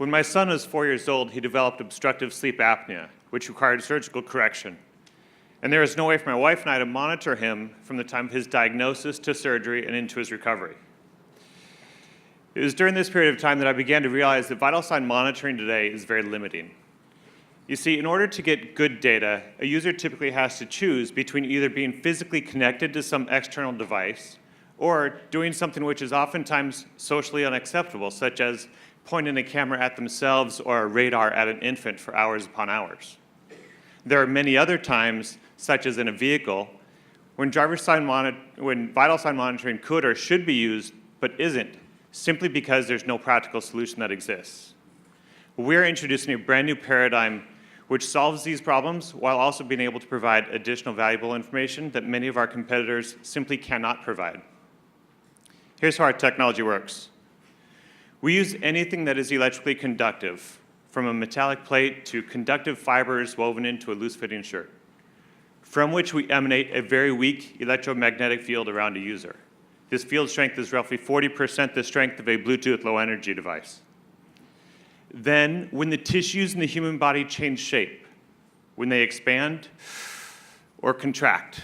When my son was 4 years old, he developed obstructive sleep apnea, which required surgical correction. And there was no way for my wife and I to monitor him from the time of his diagnosis to surgery and into his recovery. It was during this period of time that I began to realize that vital sign monitoring today is very limiting. You see, in order to get good data, a user typically has to choose between either being physically connected to some external device or doing something which is oftentimes socially unacceptable, such as pointing a camera at themselves or a radar at an infant for hours upon hours. There are many other times, such as in a vehicle, when vital sign monitoring could or should be used, but isn't, simply because there's no practical solution that exists. We're introducing a brand new paradigm which solves these problems while also being able to provide additional valuable information that many of our competitors simply cannot provide. Here's how our technology works. We use anything that is electrically conductive, from a metallic plate to conductive fibers woven into a loose-fitting shirt, from which we emanate a very weak electromagnetic field around a user. This field strength is roughly 40% the strength of a Bluetooth low-energy device. Then, when the tissues in the human body change shape, when they expand or contract,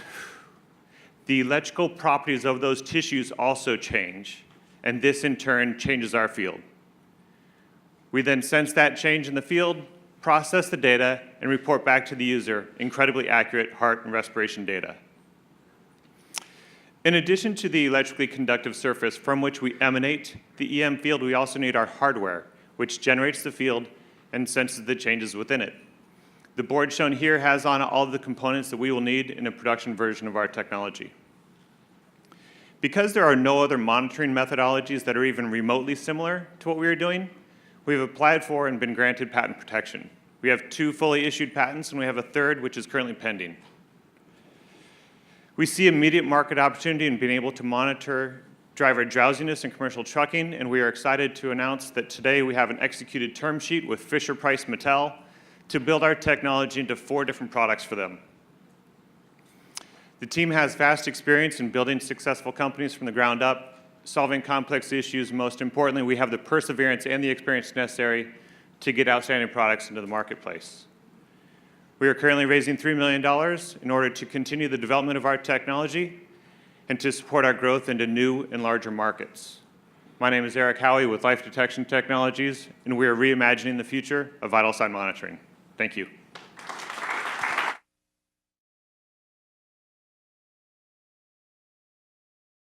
the electrical properties of those tissues also change, and this in turn changes our field. We then sense that change in the field, process the data, and report back to the user incredibly accurate heart and respiration data. In addition to the electrically conductive surface from which we emanate the EM field, we also need our hardware, which generates the field and senses the changes within it. The board shown here has on all of the components that we will need in a production version of our technology. Because there are no other monitoring methodologies that are even remotely similar to what we are doing, we have applied for and been granted patent protection. We have 2 fully issued patents, and we have a 3rd which is currently pending. We see immediate market opportunity in being able to monitor driver drowsiness in commercial trucking, and we are excited to announce that today we have an executed term sheet with Fisher-Price Mattel to build our technology into 4 different products for them. The team has vast experience in building successful companies from the ground up, solving complex issues. Most importantly, we have the perseverance and the experience necessary to get outstanding products into the marketplace. We are currently raising $3 million in order to continue the development of our technology and to support our growth into new and larger markets. My name is Eric Howie with Life Detection Technologies, and we are reimagining the future of vital sign monitoring. Thank you.